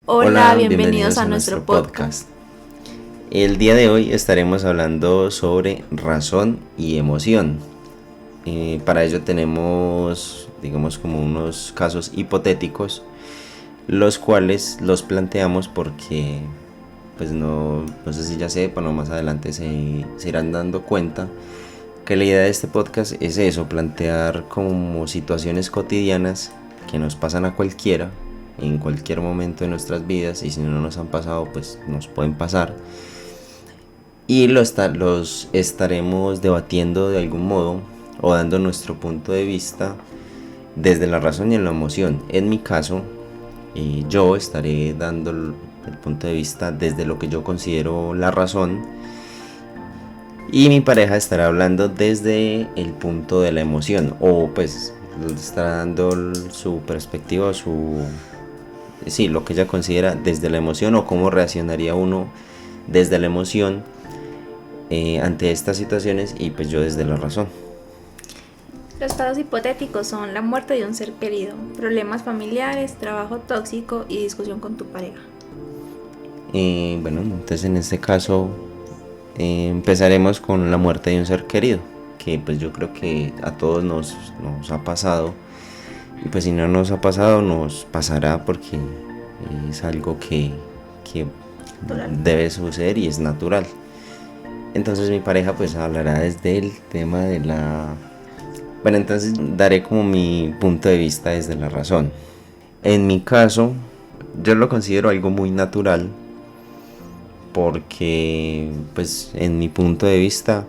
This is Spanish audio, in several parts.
Hola, bienvenidos a nuestro podcast. El día de hoy estaremos hablando sobre razón y emoción. Para ello tenemos, digamos, como unos casos hipotéticos, los cuales los planteamos porque, pues no sé si ya sepan o más adelante se irán dando cuenta que la idea de este podcast es eso, plantear como situaciones cotidianas que nos pasan a cualquiera en cualquier momento de nuestras vidas, y si no nos han pasado pues nos pueden pasar, y los estaremos debatiendo de algún modo o dando nuestro punto de vista desde la razón y en la emoción. En mi caso, yo estaré dando el punto de vista desde lo que yo considero la razón, y mi pareja estará hablando desde el punto de la emoción, o pues estará dando su perspectiva, lo que ella considera desde la emoción, o cómo reaccionaría uno desde la emoción ante estas situaciones, y pues yo desde la razón. Los casos hipotéticos son la muerte de un ser querido, problemas familiares, trabajo tóxico y discusión con tu pareja. Bueno, entonces en este caso empezaremos con la muerte de un ser querido, que pues yo creo que a todos nos ha pasado, y pues si no nos ha pasado nos pasará, porque es algo que debe suceder y es natural. Entonces mi pareja pues hablará desde el tema de la... Bueno, entonces daré como mi punto de vista desde la razón. En mi caso, yo lo considero algo muy natural, porque pues en mi punto de vista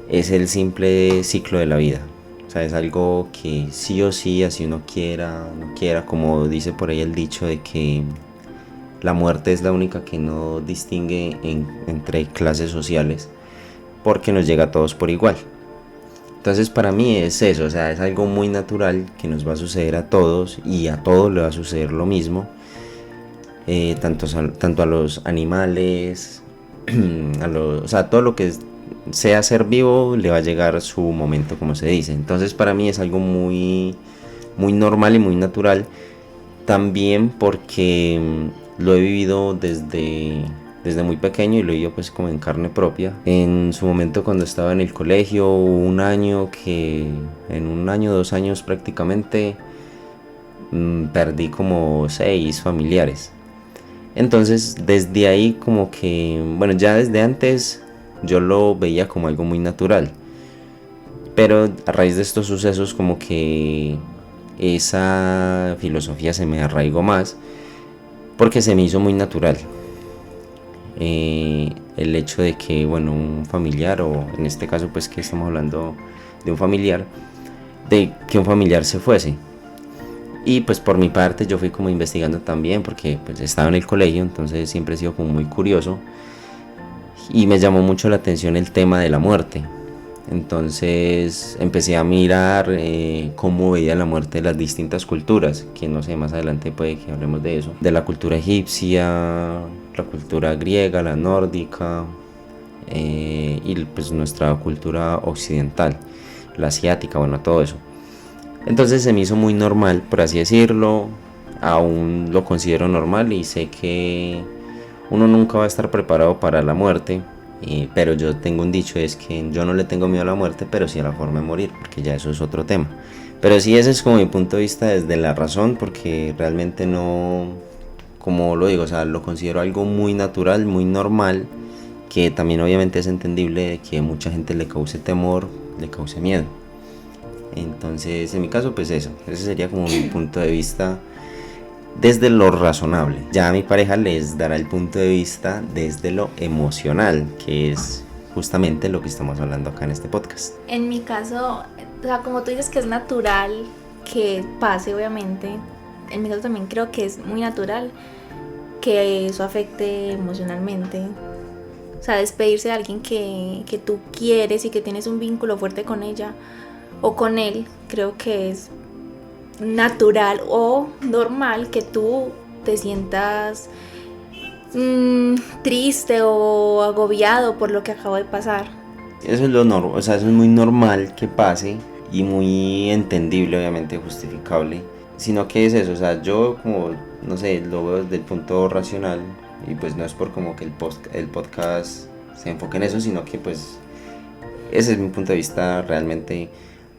es el simple ciclo de la vida. O sea, es algo que sí o sí, así uno quiera, no quiera, como dice por ahí el dicho de que la muerte es la única que no distingue entre clases sociales, porque nos llega a todos por igual. Entonces para mí es eso, o sea, es algo muy natural que nos va a suceder a todos, y a todos le va a suceder lo mismo. Tanto a los animales, o sea, todo lo que sea ser vivo le va a llegar su momento, como se dice. Entonces para mí es algo muy, muy normal y muy natural, también porque lo he vivido desde muy pequeño, y lo he vivido pues como en carne propia. En su momento, cuando estaba en el colegio, un año que en un año, 2 años prácticamente, perdí como 6 familiares. Entonces desde ahí como que, bueno, ya desde antes yo lo veía como algo muy natural, pero a raíz de estos sucesos como que esa filosofía se me arraigó más, porque se me hizo muy natural el hecho de que, bueno, un familiar, o en este caso pues que estamos hablando de un familiar, de que un familiar se fuese. Y pues por mi parte yo fui como investigando también, porque pues estaba en el colegio, entonces siempre he sido como muy curioso, y me llamó mucho la atención el tema de la muerte. Entonces empecé a mirar cómo veía la muerte de las distintas culturas, que no sé, más adelante puede que hablemos de eso, de la cultura egipcia, la cultura griega, la nórdica, y pues nuestra cultura occidental, la asiática, bueno, todo eso. Entonces se me hizo muy normal, por así decirlo, aún lo considero normal, y sé que uno nunca va a estar preparado para la muerte, pero yo tengo un dicho, es que yo no le tengo miedo a la muerte, pero sí a la forma de morir, porque ya eso es otro tema. Pero sí, ese es como mi punto de vista desde la razón, porque realmente no, como lo digo, o sea, lo considero algo muy natural, muy normal, que también obviamente es entendible de que mucha gente le cause temor, le cause miedo. Entonces en mi caso pues eso, ese sería como mi punto de vista desde lo razonable. Ya a mi pareja les dará el punto de vista desde lo emocional, que es justamente lo que estamos hablando acá en este podcast. En mi caso, o sea, como tú dices que es natural que pase, obviamente, en mi caso también creo que es muy natural que eso afecte emocionalmente. O sea, despedirse de alguien que tú quieres y que tienes un vínculo fuerte con ella o con él, creo que es natural o normal que tú te sientas triste o agobiado por lo que acabo de pasar. Eso es lo normal, o sea, eso es muy normal que pase, y muy entendible, obviamente justificable. sino que es eso, o sea, yo como, no sé, lo veo desde el punto racional y pues no es por como que el podcast se enfoque en eso, sino que pues ese es mi punto de vista realmente,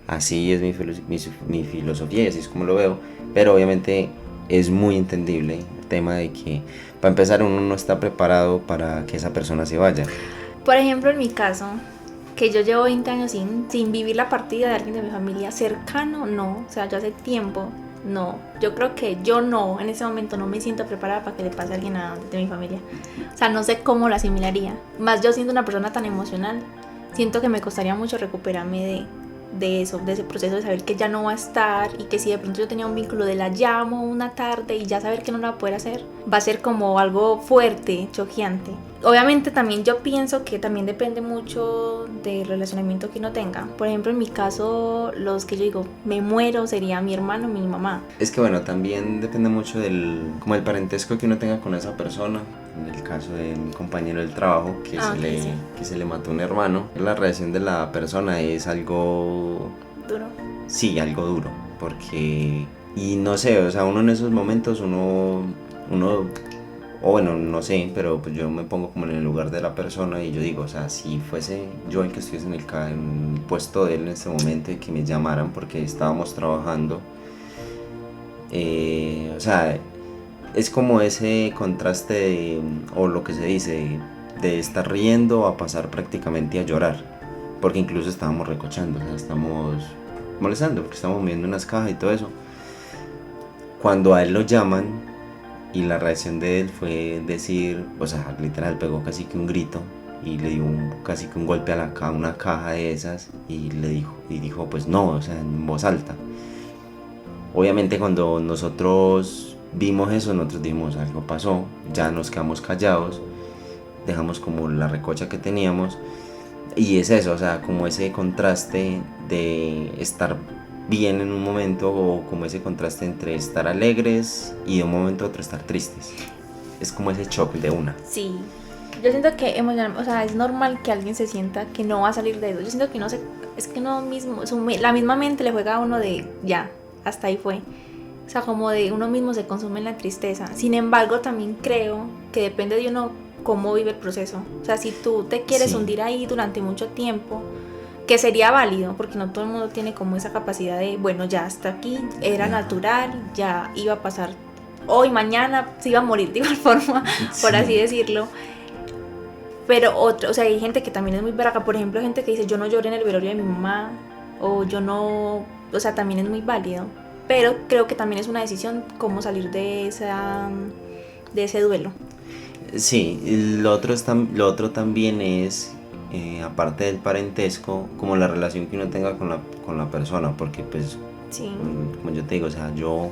así es mi filosofía y así es como lo veo, pero obviamente es muy entendible el tema de que para empezar uno no está preparado para que esa persona se vaya. Por ejemplo, en mi caso, que yo llevo 20 años sin vivir la partida de alguien de mi familia cercano, no, o sea, yo hace tiempo, no, yo creo que yo no, en ese momento no me siento preparada para que le pase a alguien de mi familia, o sea, no sé cómo lo asimilaría, más yo siendo una persona tan emocional, siento que me costaría mucho recuperarme de eso, de ese proceso de saber que ya no va a estar y que si de pronto yo tenía un vínculo de la llamo una tarde y ya saber que no la va a poder hacer, va a ser como algo fuerte, choqueante. Obviamente también yo pienso que también depende mucho del relacionamiento que uno tenga. Por ejemplo, en mi caso, los que yo digo, me muero, sería mi hermano, mi mamá. Es que bueno, también depende mucho como el parentesco que uno tenga con esa persona. En el caso de mi compañero del trabajo, Sí. que se le mató un hermano, la reacción de la persona es algo... Duro. Sí, algo duro, porque... Y no sé, o sea, uno en esos momentos, o bueno, no sé, pero pues yo me pongo como en el lugar de la persona y yo digo, o sea, si fuese yo el que estuviese en el puesto de él en ese momento y que me llamaran porque estábamos trabajando, o sea, es como ese contraste o lo que se dice, de estar riendo a pasar prácticamente a llorar, porque incluso estábamos recochando, o sea, estamos molestando, porque estamos moviendo unas cajas y todo eso. Cuando a él lo llaman y la reacción de él fue decir, o sea, literal pegó casi que un grito y le dio casi que un golpe a una caja de esas y dijo pues no, o sea, en voz alta. Obviamente cuando nosotros vimos eso, nosotros dijimos algo pasó, ya nos quedamos callados, dejamos como la recocha que teníamos y es eso, o sea, como ese contraste de estar bien en un momento o como ese contraste entre estar alegres y de un momento a otro estar tristes. Es como ese choque de una. Sí. Yo siento que o sea, es normal que alguien se sienta que no va a salir de eso. Yo siento que no se, es que uno mismo, la misma mente le juega a uno de ya, hasta ahí fue. O sea, como de uno mismo se consume en la tristeza. Sin embargo, también creo que depende de uno cómo vive el proceso. O sea, si tú te quieres Sí. hundir ahí durante mucho tiempo, que sería válido, porque no todo el mundo tiene como esa capacidad de, bueno, ya hasta aquí, era natural, ya iba a pasar hoy, mañana, se iba a morir de igual forma, por así decirlo. Pero otro, o sea, hay gente que también es muy braga, por ejemplo, gente que dice, yo no lloré en el velorio de mi mamá, o yo no, o sea, también es muy válido. Pero creo que también es una decisión cómo salir de ese duelo. Sí, lo otro también es, aparte del parentesco, como la relación que uno tenga con la persona, porque pues, Sí. como yo te digo, o sea, yo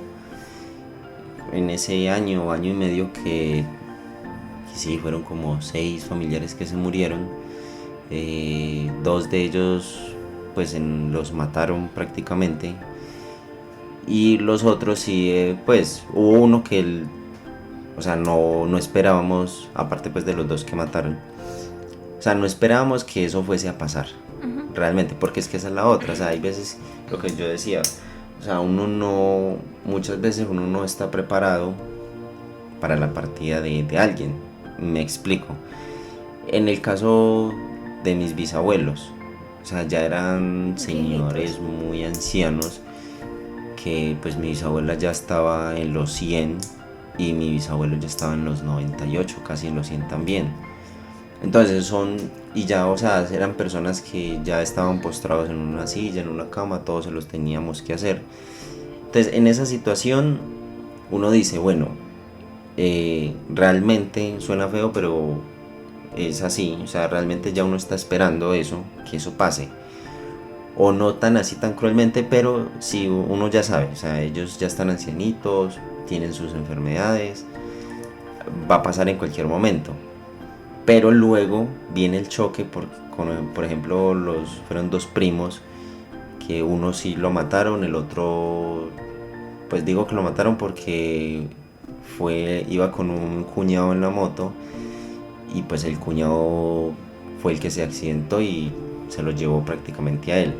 en ese año y medio que sí, fueron como 6 familiares que se murieron, 2 de ellos pues los mataron prácticamente y los otros sí, pues hubo uno que o sea, no esperábamos, aparte pues de los 2 que mataron, o sea, no esperábamos que eso fuese a pasar, realmente, porque es que esa es la otra, o sea, hay veces, lo que yo decía, o sea, muchas veces uno no está preparado para la partida de alguien, me explico. En el caso de mis bisabuelos, o sea, ya eran señores muy ancianos, que pues mi bisabuela ya estaba en los 100 y mi bisabuelo ya estaba en los 98, casi en los 100 también. Entonces y ya, o sea, eran personas que ya estaban postrados en una silla, en una cama, todos se los teníamos que hacer. Entonces, en esa situación, uno dice, bueno, realmente suena feo, pero es así, o sea, realmente ya uno está esperando eso, que eso pase. O no tan así, tan cruelmente, pero sí, uno ya sabe, o sea, ellos ya están ancianitos, tienen sus enfermedades, va a pasar en cualquier momento. Pero luego viene el choque, por ejemplo, fueron 2 primos, que uno sí lo mataron, el otro, pues digo que lo mataron porque iba con un cuñado en la moto y pues el cuñado fue el que se accidentó y se lo llevó prácticamente a él.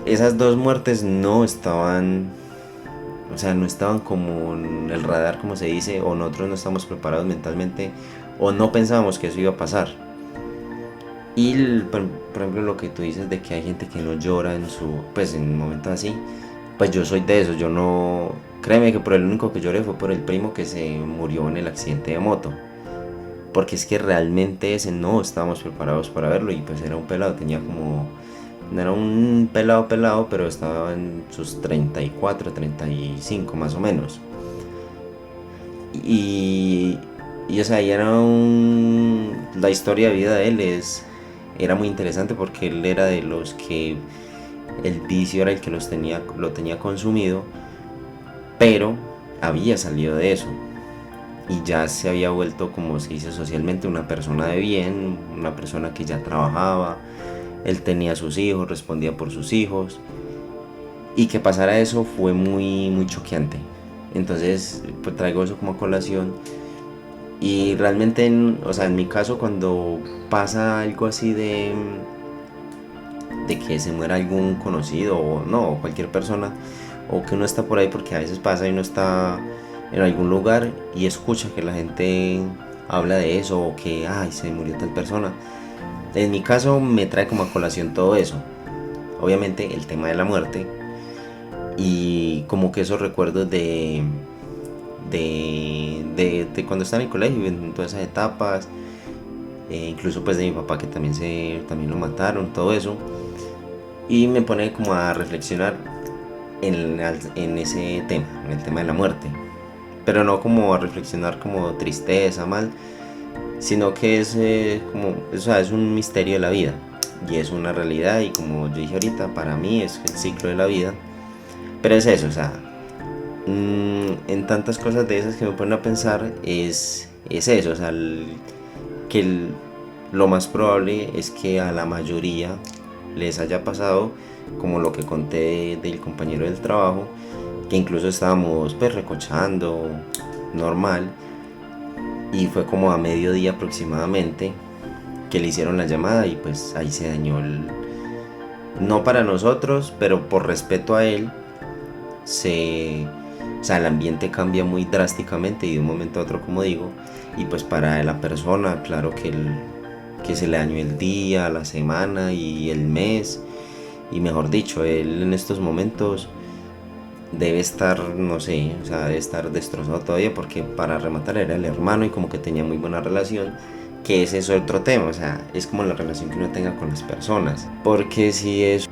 Esas 2 muertes no estaban o sea, no estaban como en el radar, como se dice, o nosotros no estamos preparados mentalmente, o no pensábamos que eso iba a pasar. Y por ejemplo lo que tú dices de que hay gente que no llora pues en momentos así, pues yo soy de eso, yo no, créeme que por el único que lloré fue por el primo que se murió en el accidente de moto, porque es que realmente ese no estábamos preparados para verlo, y pues era un pelado, tenía como, no era un pelado, pero estaba en sus 34, 35 más o menos. Y, y o sea, la historia de vida de él era muy interesante, porque él era de los que el vicio era el que lo tenía consumido, pero había salido de eso y ya se había vuelto, como se dice socialmente, una persona de bien, una persona que ya trabajaba, él tenía sus hijos, respondía por sus hijos, y que pasara eso fue muy, muy choqueante. Entonces, pues traigo eso como a colación. Y realmente, o sea, en mi caso, cuando pasa algo así de que se muera algún conocido o no, o cualquier persona, o que uno está por ahí, porque a veces pasa y uno está en algún lugar y escucha que la gente habla de eso, o que, ay, se murió tal persona. En mi caso me trae como a colación todo eso. Obviamente el tema de la muerte, y como que esos recuerdos de cuando estaba en el colegio, en todas esas etapas, incluso pues de mi papá, que también lo mataron, todo eso. Y me pone como a reflexionar en ese tema, en el tema de la muerte. Pero no como a reflexionar como tristeza, mal, sino que es como, o sea, es un misterio de la vida y es una realidad, y como yo dije ahorita, para mí es el ciclo de la vida. Pero es eso, o sea, en tantas cosas de esas que me ponen a pensar es eso, o sea, que lo más probable es que a la mayoría les haya pasado como lo que conté del compañero del trabajo, que incluso estábamos pues recochando normal, y fue como a mediodía aproximadamente que le hicieron la llamada, y pues ahí se dañó no para nosotros, pero por respeto a él, o sea, el ambiente cambia muy drásticamente y de un momento a otro, como digo, y pues para la persona, claro que se le dañó el día, la semana y el mes, y mejor dicho, él en estos momentos debe estar, no sé, o sea, debe estar destrozado todavía, porque para rematar era el hermano y como que tenía muy buena relación, que ese es otro tema, o sea, es como la relación que uno tenga con las personas, porque si es,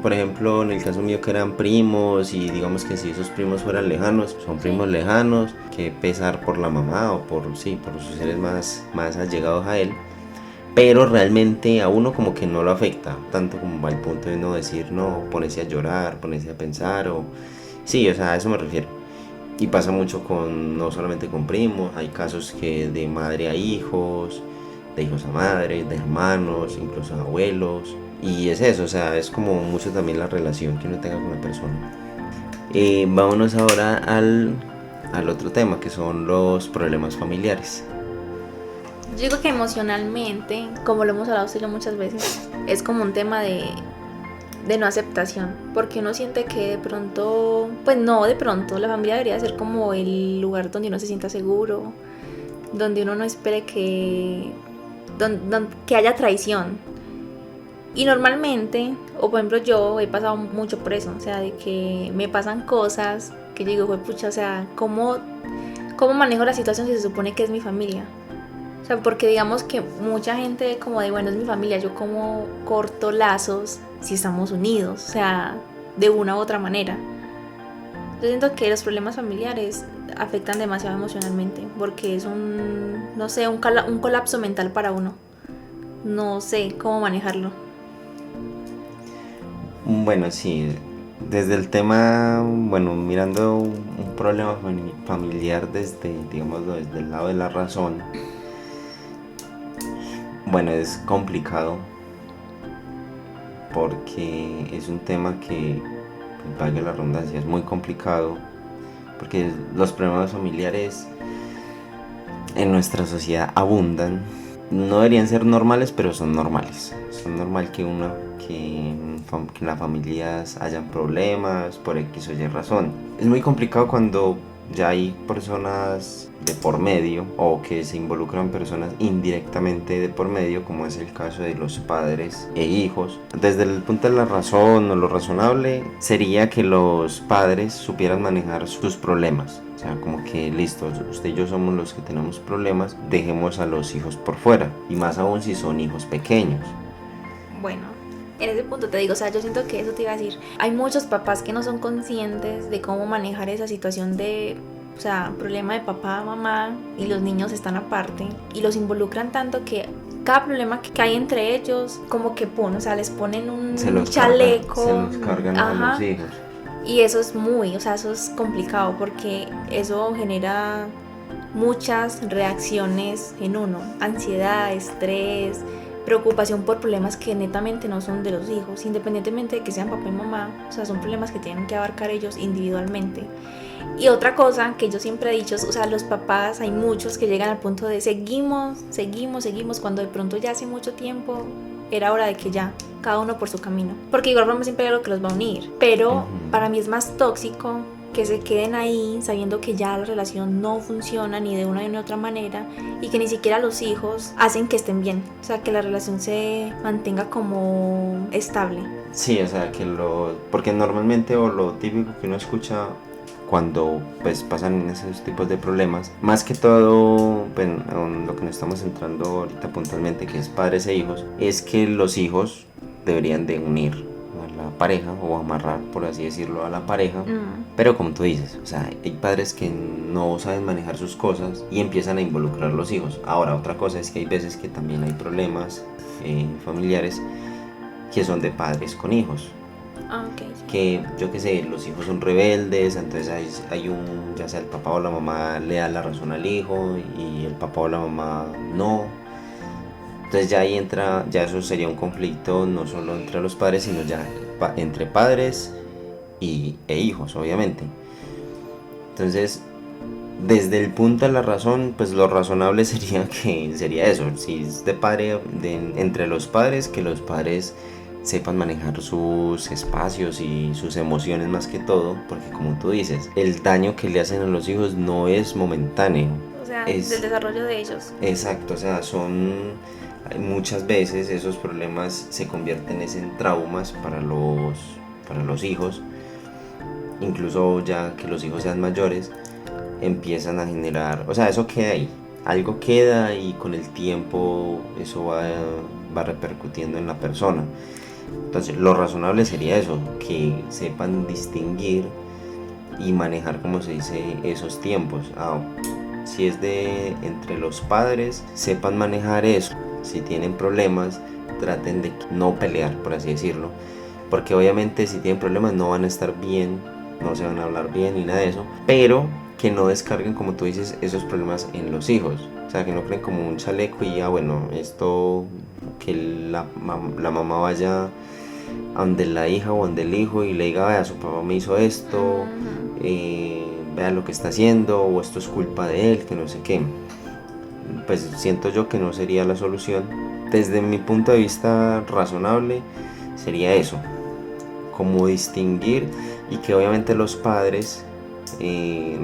por ejemplo, en el caso mío, que eran primos, y digamos que si esos primos fueran lejanos, son primos lejanos, que pesar por la mamá o sí, por sus seres más allegados a él, pero realmente a uno como que no lo afecta tanto, como al punto de no decir, no, ponerse a llorar, ponerse a pensar, o sí, o sea, a eso me refiero. Y pasa mucho no solamente con primos, hay casos que de madre a hijos, de hijos a madre, de hermanos, incluso abuelos. Y es eso, o sea, es como mucho también la relación que uno tenga con la persona. Vámonos ahora al otro tema, que son los problemas familiares. Yo digo que emocionalmente, como lo hemos hablado usted y yo muchas veces, es como un tema de no aceptación, porque uno siente que de pronto, pues no, de pronto la familia debería ser como el lugar donde uno se sienta seguro, donde uno no espere que haya traición. Y normalmente, o por ejemplo yo he pasado mucho por eso, o sea, de que me pasan cosas que yo digo, pucha, o sea, ¿cómo manejo la situación si se supone que es mi familia? O sea, porque digamos que mucha gente como de, bueno, es mi familia, yo como corto lazos si estamos unidos, o sea, de una u otra manera. Yo siento que los problemas familiares afectan demasiado emocionalmente, porque es no sé, un colapso mental para uno. No sé cómo manejarlo. Bueno, sí, desde el tema, bueno, mirando un problema familiar digámoslo, desde el lado de la razón, bueno, es complicado, porque es un tema que, pues, valga la redundancia, es muy complicado, porque los problemas familiares en nuestra sociedad abundan, no deberían ser normales, pero son normales. Son normal que que en las familias hayan problemas por X o Y razón. Es muy complicado cuando ya hay personas de por medio o que se involucran personas indirectamente de por medio, como es el caso de los padres e hijos. Desde el punto de la razón o lo razonable sería que los padres supieran manejar sus problemas. O sea, como que listo, usted y yo somos los que tenemos problemas, dejemos a los hijos por fuera. Y más aún si son hijos pequeños. Bueno, en ese punto te digo, o sea, yo siento que eso te iba a decir. Hay muchos papás que no son conscientes de cómo manejar esa situación de, o sea, problema de papá, mamá, y los niños están aparte y los involucran tanto que cada problema que hay entre ellos, como que pum, o sea, les ponen un chaleco. Se los cargan a los hijos. Y eso es o sea, eso es complicado porque eso genera muchas reacciones en uno, ansiedad, estrés, preocupación por problemas que netamente no son de los hijos, independientemente de que sean papá y mamá, o sea, son problemas que tienen que abarcar ellos individualmente. Y otra cosa que yo siempre he dicho, o sea, los papás, hay muchos que llegan al punto de seguimos, cuando de pronto ya hace mucho tiempo era hora de que ya, cada uno por su camino. Porque igual forma siempre hay algo que los va a unir. Pero para mí es más tóxico que se queden ahí sabiendo que ya la relación no funciona ni de una ni de otra manera y que ni siquiera los hijos hacen que estén bien. O sea, que la relación se mantenga como estable. Sí, o sea, porque normalmente o lo típico que uno escucha cuando pues pasan esos tipos de problemas, más que todo en lo que nos estamos centrando ahorita puntualmente, que es padres e hijos, es que los hijos deberían de unir a la pareja o amarrar, por así decirlo, a la pareja. Pero como tú dices, o sea, hay padres que no saben manejar sus cosas y empiezan a involucrar a los hijos. Ahora, otra cosa es que hay veces que también hay problemas familiares que son de padres con hijos. Okay. Que yo qué sé, los hijos son rebeldes, entonces hay ya sea el papá o la mamá le da la razón al hijo y el papá o la mamá no. Entonces ya ahí entra, ya eso sería un conflicto no solo entre los padres, sino ya entre padres e hijos, obviamente. Entonces, desde el punto de la razón, pues lo razonable sería eso, si es entre los padres, que los padres sepan manejar sus espacios y sus emociones más que todo, porque como tú dices, el daño que le hacen a los hijos no es momentáneo. O sea, es del desarrollo de ellos. Exacto, o sea, muchas veces esos problemas se convierten en traumas para los hijos, incluso ya que los hijos sean mayores, empiezan a generar, o sea, eso queda ahí, algo queda y con el tiempo eso va repercutiendo en la persona. Entonces lo razonable sería eso, que sepan distinguir y manejar, como se dice, esos tiempos. Si es entre los padres, sepan manejar eso. Si tienen problemas, traten de no pelear, por así decirlo, porque obviamente si tienen problemas no van a estar bien, no se van a hablar bien ni nada de eso, pero que no descarguen, como tú dices, esos problemas en los hijos. O sea, que no creen como un chaleco y bueno, esto, que la mamá vaya a donde la hija o donde el hijo y le diga, vea, su papá me hizo esto, vea lo que está haciendo, o esto es culpa de él, que no sé qué. Pues siento yo que no sería la solución. Desde mi punto de vista razonable sería eso, como distinguir, y que obviamente los padres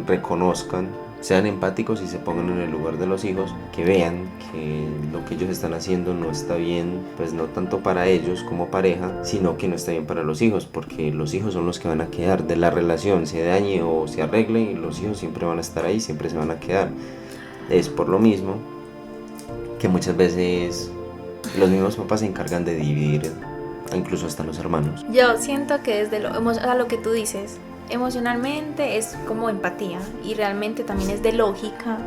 reconozcan, sean empáticos y se pongan en el lugar de los hijos, que vean que lo que ellos están haciendo no está bien, pues no tanto para ellos como pareja, sino que no está bien para los hijos, porque los hijos son los que van a quedar de la relación, se dañe o se arregle, y los hijos siempre van a estar ahí, siempre se van a quedar. Es por lo mismo que muchas veces los mismos papás se encargan de dividir incluso hasta los hermanos. Yo siento que desde lo que tú dices, emocionalmente es como empatía y realmente también es de lógica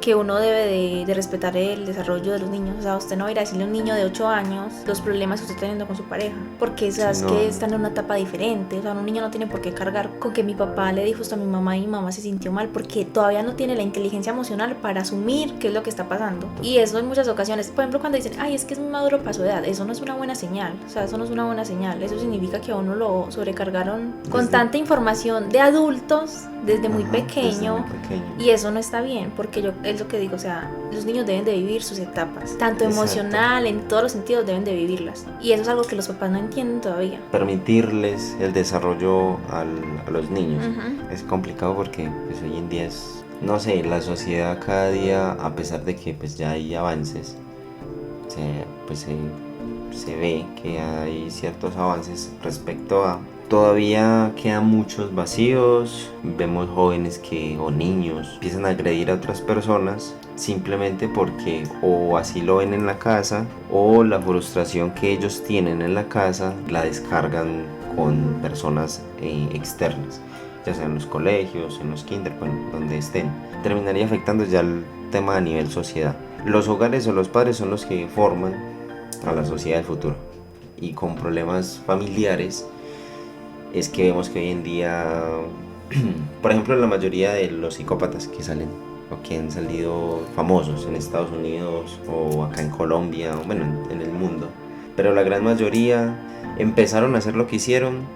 que uno debe de respetar el desarrollo de los niños. O sea, usted no va a ir a decirle a un niño de 8 años los problemas que usted está teniendo con su pareja, porque sabes que están en una etapa diferente. O sea, un niño no tiene por qué cargar con que mi papá le dijo esto a mi mamá y mi mamá se sintió mal, porque todavía no tiene la inteligencia emocional para asumir qué es lo que está pasando. Y eso en muchas ocasiones, por ejemplo, cuando dicen, ay, es que es muy maduro para su edad, eso no es una buena señal. O sea, eso no es una buena señal. Eso significa que a uno lo sobrecargaron con tanta información de adultos desde muy pequeño, y eso no está bien, porque el es lo que digo, o sea, los niños deben de vivir sus etapas, tanto Exacto. emocional, en todos los sentidos deben de vivirlas. Y eso es algo que los papás no entienden todavía. Permitirles el desarrollo a los niños. Ujú. Es complicado porque pues, hoy en día no sé, la sociedad cada día, a pesar de que pues ya hay avances, se ve que hay ciertos avances respecto a... Todavía quedan muchos vacíos, vemos jóvenes o niños empiezan a agredir a otras personas simplemente porque o así lo ven en la casa o la frustración que ellos tienen en la casa la descargan con personas externas, ya sea en los colegios, en los kinder, bueno, donde estén. Terminaría afectando ya el tema a nivel sociedad. Los hogares o los padres son los que forman a la sociedad del futuro, y con problemas familiares es que vemos que hoy en día, por ejemplo, la mayoría de los psicópatas que salen o que han salido famosos en Estados Unidos o acá en Colombia, o bueno, en el mundo, pero la gran mayoría empezaron a hacer lo que hicieron,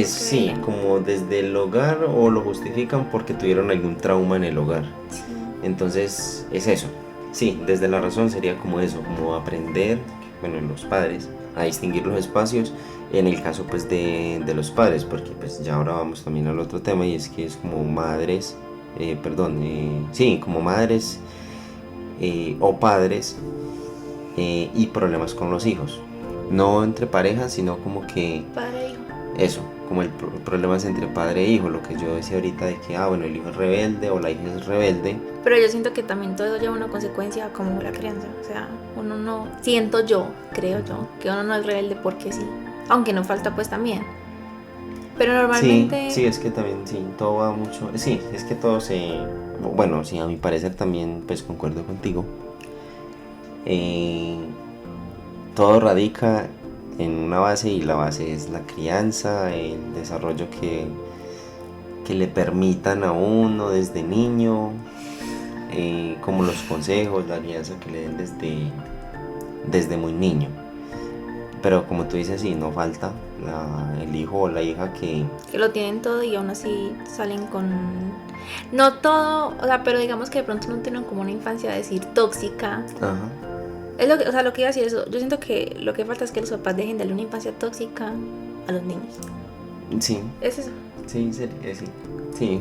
sí, como desde el hogar, o lo justifican porque tuvieron algún trauma en el hogar. Sí. Entonces es eso, sí, desde la razón sería como eso, como aprender, bueno, los padres, a distinguir los espacios, en el caso pues de los padres, porque pues ya ahora vamos también al otro tema, y es que es como madres, como madres o padres, y problemas con los hijos, no entre parejas, sino como que Padre e hijo. eso, como el problema es entre padre e hijo, lo que yo decía ahorita de que, bueno, el hijo es rebelde o la hija es rebelde. Pero yo siento que también todo eso lleva una consecuencia como la crianza. O sea, uno no, creo yo, que uno no es rebelde porque sí. Aunque no falta pues también. Pero normalmente... Sí, es que también, sí, todo va mucho, sí, es que todo bueno, sí, a mi parecer también, pues concuerdo contigo. Todo radica en una base, y la base es la crianza, el desarrollo que le permitan a uno desde niño, como los consejos, la crianza que le den desde muy niño. Pero como tú dices, sí, no falta el hijo o la hija que lo tienen todo y aún así salen con... No todo, o sea, pero digamos que de pronto no tienen como una infancia, decir, tóxica. Ajá. Es lo que, o sea, lo que iba a decir eso. Yo siento que lo que falta es que los papás dejen de darle una infancia tóxica a los niños. Sí. ¿Es eso? Sí, sí,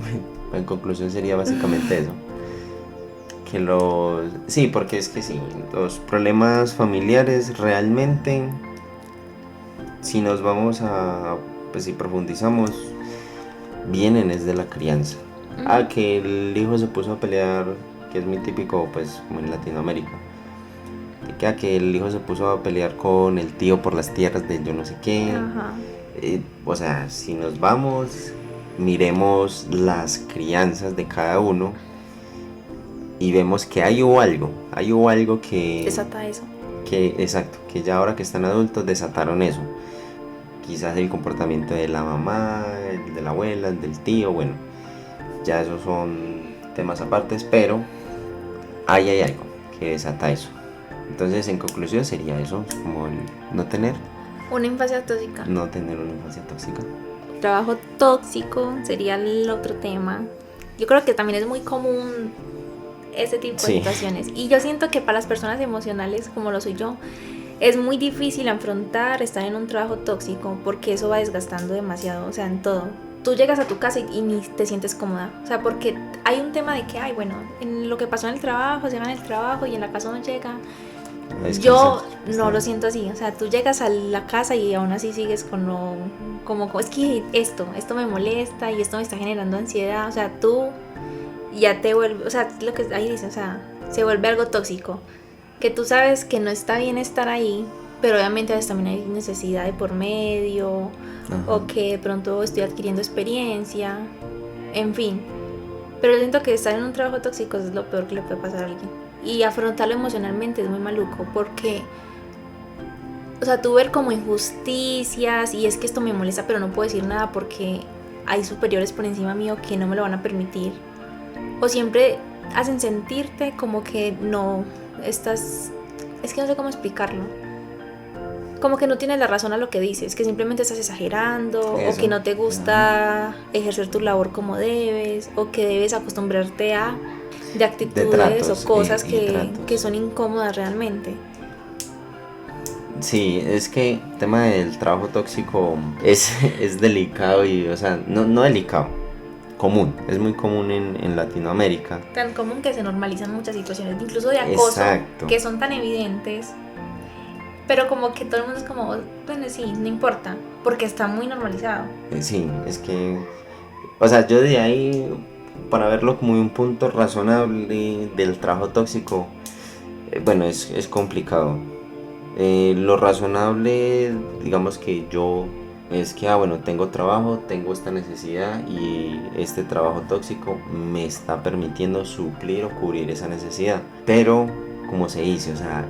en conclusión sería básicamente eso. Sí, porque es que sí, los problemas familiares realmente, si nos vamos si profundizamos, vienen es de la crianza. Que el hijo se puso a pelear, que es muy típico pues como en Latinoamérica, que el hijo se puso a pelear con el tío por las tierras de yo no sé qué. Ajá. O sea, si nos vamos, miremos las crianzas de cada uno y vemos que ahí hubo algo que... Desata eso. Exacto, que ya ahora que están adultos desataron eso. Quizás el comportamiento de la mamá, el de la abuela, el del tío, bueno, ya esos son temas apartes, pero ahí hay algo que desata eso. Entonces, en conclusión sería eso, como el no tener una infancia tóxica. una infancia tóxica. Trabajo tóxico sería el otro tema. Yo creo que también es muy común ese tipo de situaciones. Y yo siento que para las personas emocionales, como lo soy yo, es muy difícil afrontar estar en un trabajo tóxico, porque eso va desgastando demasiado, o sea, en todo. Tú llegas a tu casa y ni te sientes cómoda, o sea, porque hay un tema de que, en lo que pasó en el trabajo, se va en el trabajo y en la casa no llega. Yo no lo siento así, o sea, tú llegas a la casa y aún así sigues como es que esto me molesta y esto me está generando ansiedad, o sea, tú ya te vuelve, o sea, lo que ahí dice, o sea, se vuelve algo tóxico, que tú sabes que no está bien estar ahí, pero obviamente a veces también hay necesidad de por medio. Ajá. O que de pronto estoy adquiriendo experiencia, en fin. Pero yo siento que estar en un trabajo tóxico es lo peor que le puede pasar a alguien. Y afrontarlo emocionalmente es muy maluco, porque, o sea, tú ver como injusticias y es que esto me molesta, pero no puedo decir nada porque hay superiores por encima mío que no me lo van a permitir. O siempre hacen sentirte como que no estás... Es que no sé cómo explicarlo. Como que no tienes la razón a lo que dices, que simplemente estás exagerando, eso. O que no te gusta ejercer tu labor como debes, o que debes acostumbrarte a... de actitudes tratos o cosas y tratos. que son incómodas realmente. Sí, es que el tema del trabajo tóxico es delicado y, o sea, no delicado, común, es muy común en Latinoamérica. Tan común que se normalizan muchas situaciones, incluso de acoso, Exacto. que son tan evidentes, pero como que todo el mundo es como, bueno, sí, no importa, porque está muy normalizado. Sí, es que, o sea, yo de ahí, para verlo como un punto razonable del trabajo tóxico, bueno, es complicado. Lo razonable, digamos que yo, es que, bueno, tengo trabajo, tengo esta necesidad y este trabajo tóxico me está permitiendo suplir o cubrir esa necesidad. Pero, como se dice, o sea,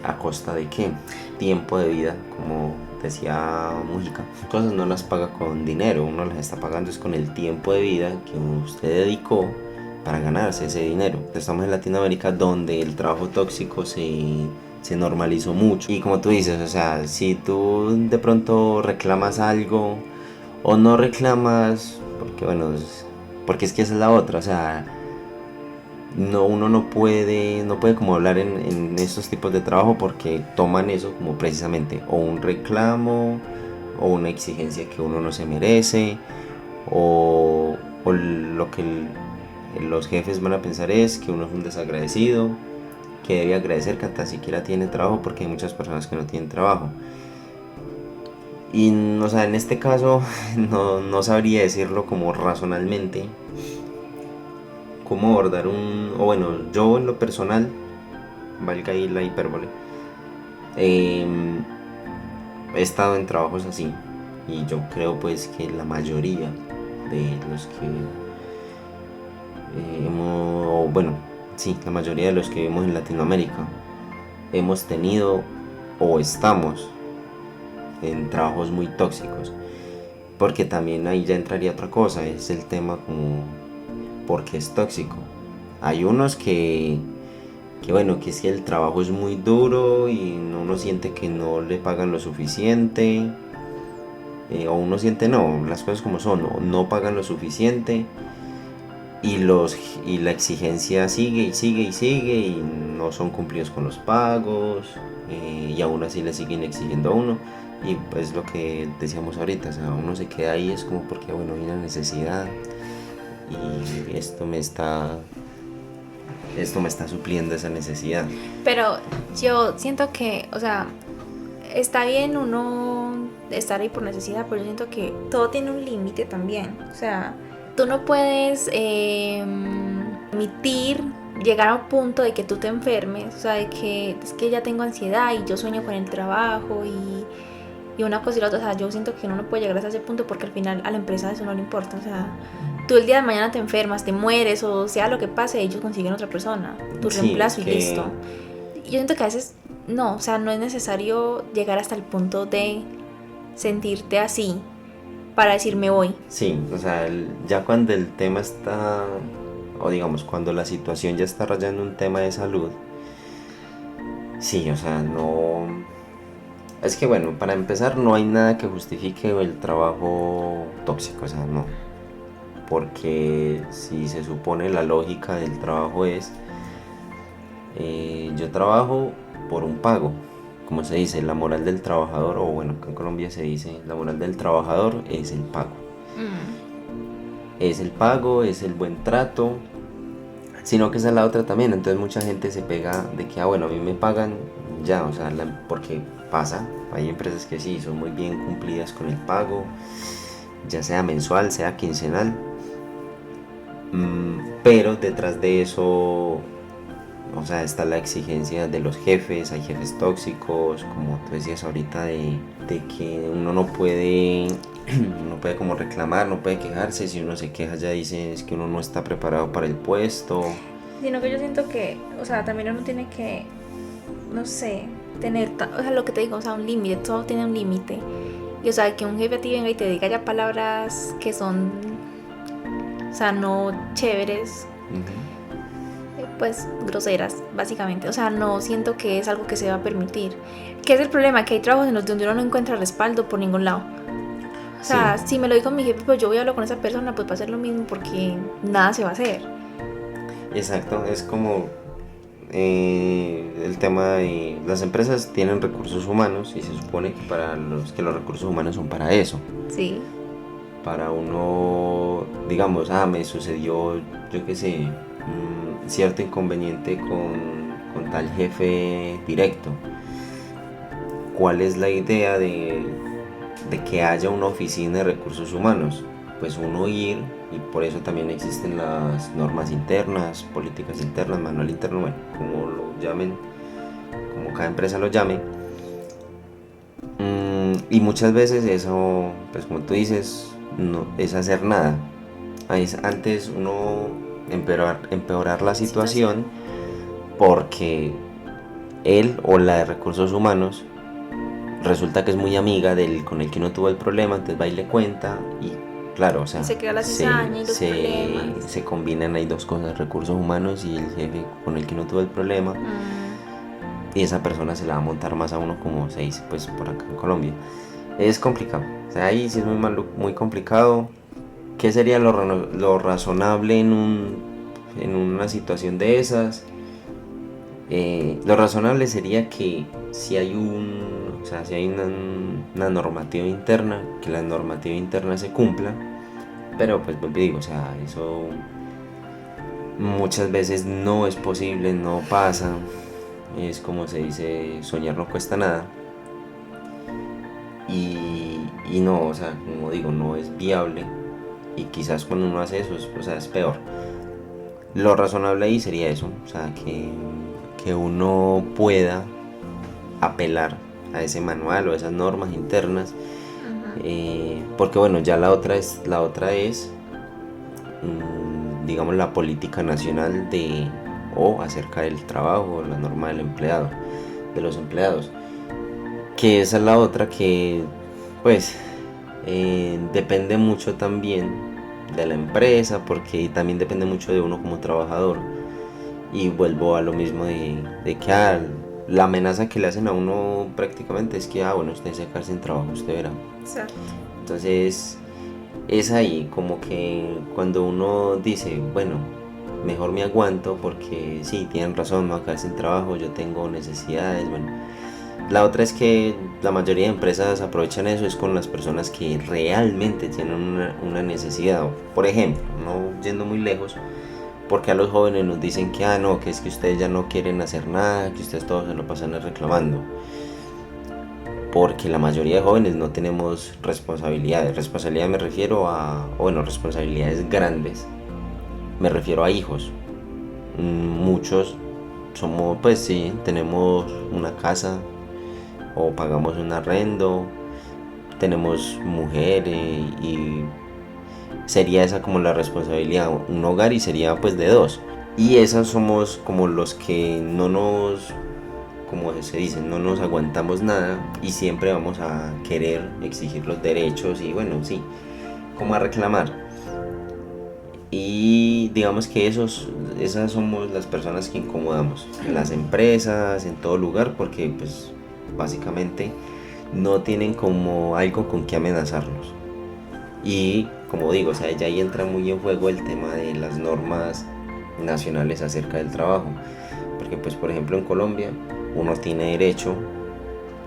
¿a costa de qué? Tiempo de vida, como decía Mujica. Cosas no las paga con dinero, uno las está pagando es con el tiempo de vida que usted dedicó para ganarse ese dinero. Estamos en Latinoamérica donde el trabajo tóxico se normalizó mucho. Y como tú dices, o sea, si tú de pronto reclamas algo o no reclamas, porque bueno, porque es que esa es la otra, o sea, uno no puede como hablar en estos tipos de trabajo porque toman eso como precisamente o un reclamo o una exigencia que uno no se merece o lo que los jefes van a pensar es que uno es un desagradecido, que debe agradecer que hasta siquiera tiene trabajo porque hay muchas personas que no tienen trabajo. Y, o sea, en este caso no sabría decirlo como razonalmente, cómo abordar o bueno, yo en lo personal, valga ahí la hipérbole, eh, he estado en trabajos así y yo creo pues que la mayoría de los que hemos, bueno, sí, la mayoría de los que vivimos en Latinoamérica hemos tenido o estamos en trabajos muy tóxicos, porque también ahí ya entraría otra cosa, es el tema como por qué es tóxico. Hay unos que bueno, que es que el trabajo es muy duro y uno siente que no le pagan lo suficiente, o uno siente no, las cosas como son, no pagan lo suficiente y la exigencia sigue y sigue y sigue y no son cumplidos con los pagos, y aún así le siguen exigiendo a uno. Y pues lo que decíamos ahorita, o sea, uno se queda ahí es como porque bueno, hay una necesidad y esto me está supliendo esa necesidad. Pero yo siento que, o sea, está bien uno estar ahí por necesidad, pero yo siento que todo tiene un límite también. O sea, tú no puedes permitir llegar a un punto de que tú te enfermes, o sea, de que es que ya tengo ansiedad y yo sueño con el trabajo y una cosa y la otra. O sea, yo siento que uno no puede llegar hasta ese punto porque al final a la empresa eso no le importa. O sea, tú el día de mañana te enfermas, te mueres o sea lo que pase, ellos consiguen otra persona, tu Sí, reemplazo es y que listo. Yo siento que a veces no, o sea, no es necesario llegar hasta el punto de sentirte así para decir me voy. sí, o sea, ya cuando el tema está, o digamos, cuando la situación ya está rayando un tema de salud, sí, o sea, no. Es que bueno, para empezar, no hay nada que justifique el trabajo tóxico, o sea, no. Porque si se supone la lógica del trabajo es, yo trabajo por un pago, como se dice, la moral del trabajador, o bueno, acá en Colombia se dice, la moral del trabajador es el pago. Es el pago, es el buen trato, sino que esa es la otra también. Entonces mucha gente se pega de que, bueno, a mí me pagan ya, o sea, porque pasa, hay empresas que sí, son muy bien cumplidas con el pago, ya sea mensual, sea quincenal, pero detrás de eso, o sea, está la exigencia de los jefes, hay jefes tóxicos, como tú decías ahorita, de que uno no puede, no puede como reclamar, no puede quejarse, si uno se queja ya dicen es que uno no está preparado para el puesto. Sino que yo siento que, o sea, también uno tiene que, no sé, tener, o sea, lo que te digo, o sea, un límite, todo tiene un límite. Y o sea, que un jefe a ti venga y te diga ya palabras que son, o sea, no chéveres, pues groseras, básicamente. O sea, no siento que es algo que se va a permitir. ¿Qué es el problema? Que hay trabajos en los donde uno no encuentra respaldo por ningún lado. O sea, si me lo dijo mi jefe, pues yo voy a hablar con esa persona, pues va a ser lo mismo porque nada se va a hacer. Exacto, es como el tema de las empresas tienen recursos humanos y se supone que los recursos humanos son para eso, Sí. para uno, digamos, me sucedió, yo qué sé, cierto inconveniente con tal jefe directo. ¿Cuál es la idea de que haya una oficina de recursos humanos? Pues uno ir, y por eso también existen las normas internas, políticas internas, manual interno, bueno, como lo llamen, como cada empresa lo llame. Y muchas veces eso, pues como tú dices, no es hacer nada. Es antes uno empeorar la situación porque él o la de recursos humanos resulta que es muy amiga del con el que uno tuvo el problema, entonces va y le cuenta y claro, o sea, Se queda la cizaña y los problemas. se combinan ahí dos cosas, recursos humanos y el jefe con el que uno tuvo el problema y esa persona se la va a montar más a uno como se dice pues por acá en Colombia. Es complicado, o sea, ahí sí es muy complicado. ¿Qué sería lo razonable en una situación de esas? Lo razonable sería que si hay si hay una normativa interna, que la normativa interna se cumpla, pero pues digo, o sea, eso muchas veces no es posible, no pasa, es como se dice, soñar no cuesta nada, y no, o sea, como digo, no es viable, y quizás cuando uno hace eso, o sea, es peor. Lo razonable ahí sería eso, o sea, que uno pueda apelar a ese manual o a esas normas internas, porque bueno, ya la otra es digamos la política nacional de o acerca del trabajo, la norma del empleado, de los empleados, que esa es la otra que pues depende mucho también de la empresa, porque también depende mucho de uno como trabajador. Y vuelvo a lo mismo de que la amenaza que le hacen a uno prácticamente es que, bueno, usted se queda sin trabajo, usted verá. Exacto. Entonces, es ahí como que cuando uno dice, bueno, mejor me aguanto porque sí, tienen razón, me voy a quedar sin trabajo, yo tengo necesidades, bueno. La otra es que la mayoría de empresas aprovechan eso, es con las personas que realmente tienen una necesidad. Por ejemplo, no yendo muy lejos, porque a los jóvenes nos dicen que no, que es que ustedes ya no quieren hacer nada, que ustedes todos se lo pasan reclamando. Porque la mayoría de jóvenes no tenemos responsabilidades. Responsabilidad me refiero bueno, responsabilidades grandes. Me refiero a hijos. Muchos somos, pues sí, tenemos una casa o pagamos un arrendo, tenemos mujeres y sería esa como la responsabilidad, un hogar y sería pues de dos. Y esas somos como los que no nos, como se dice, no nos aguantamos nada y siempre vamos a querer exigir los derechos y bueno, sí, como a reclamar. Y digamos que esas somos las personas que incomodamos en las empresas, en todo lugar, porque pues básicamente no tienen como algo con que amenazarnos. Y como digo, o sea, ya ahí entra muy en juego el tema de las normas nacionales acerca del trabajo, porque pues por ejemplo en Colombia uno tiene derecho,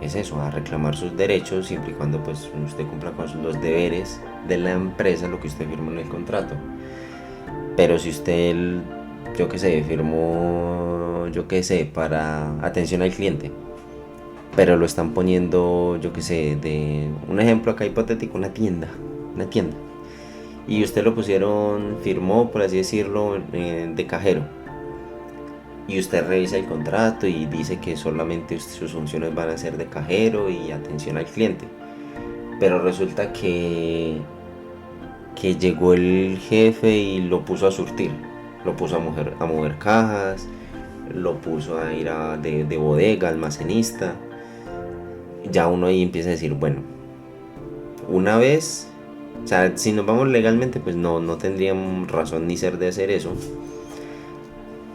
es eso, a reclamar sus derechos siempre y cuando pues usted cumpla con los deberes de la empresa, lo que usted firmó en el contrato. Pero si usted, yo qué sé, firmó, yo qué sé, para atención al cliente, pero lo están poniendo, yo qué sé, de un ejemplo acá hipotético, una tienda, y usted lo pusieron, firmó, por así decirlo, de cajero, y usted revisa el contrato y dice que solamente sus funciones van a ser de cajero y atención al cliente, pero resulta que llegó el jefe y lo puso a surtir, lo puso a mover cajas, lo puso a ir de bodega, almacenista. Ya uno ahí empieza a decir, bueno, una vez, o sea, si nos vamos legalmente, pues no tendrían razón ni ser de hacer eso.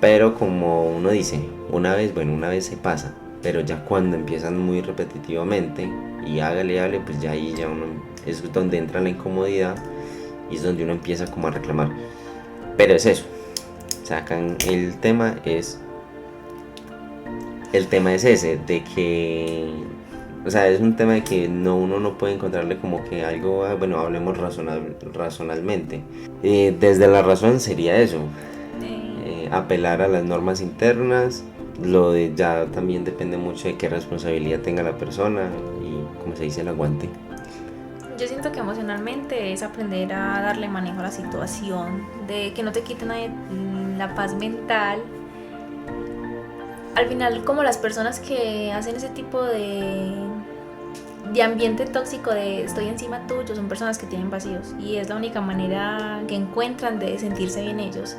Pero como uno dice, una vez se pasa. Pero ya cuando empiezan muy repetitivamente y hágale, pues ya ahí ya uno es donde entra la incomodidad y es donde uno empieza como a reclamar. Pero es eso, sacan el tema es ese, de que, o sea, es un tema de que uno no puede encontrarle como que algo, bueno, hablemos razonalmente. Desde la razón sería eso, apelar a las normas internas. Lo de ya también depende mucho de qué responsabilidad tenga la persona y, como se dice, el aguante. Yo siento que emocionalmente es aprender a darle manejo a la situación, de que no te quite nadie la paz mental. Al final, como las personas que hacen ese tipo de ambiente tóxico de estoy encima tuyo, son personas que tienen vacíos y es la única manera que encuentran de sentirse bien ellos,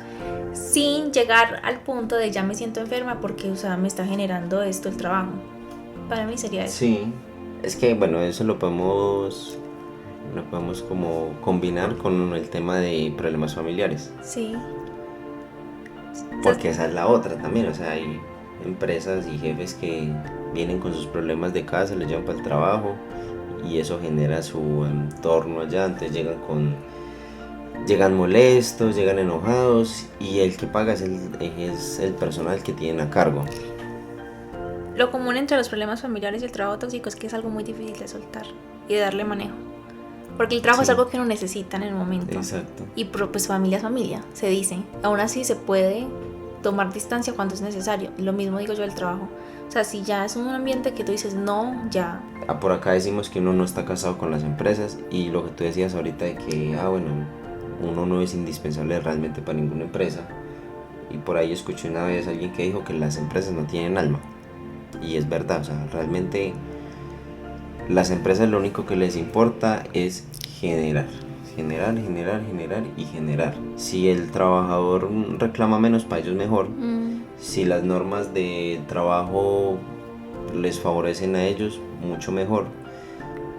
sin llegar al punto de ya me siento enferma porque, o sea, me está generando esto el trabajo. Para mí sería eso. Sí, es que bueno, eso lo podemos como combinar con el tema de problemas familiares. Sí. Porque esa es la otra también, o sea, hay empresas y jefes que vienen con sus problemas de casa, les llevan para el trabajo y eso genera su entorno allá, entonces llegan molestos, llegan enojados y el que paga es el personal que tienen a cargo. Lo común entre los problemas familiares y el trabajo tóxico es que es algo muy difícil de soltar y de darle manejo. Porque el trabajo es algo que uno necesita en el momento. Exacto. Y pues familia es familia, se dice. Aún así se puede tomar distancia cuando es necesario. Lo mismo digo yo del trabajo. O sea, si ya es un ambiente que tú dices, no, ya. Por acá decimos que uno no está casado con las empresas y lo que tú decías ahorita de que, bueno, uno no es indispensable realmente para ninguna empresa. Y por ahí escuché una vez a alguien que dijo que las empresas no tienen alma. Y es verdad, o sea, realmente las empresas lo único que les importa es generar. Si el trabajador reclama menos, para ellos mejor. Si las normas de trabajo les favorecen a ellos, mucho mejor.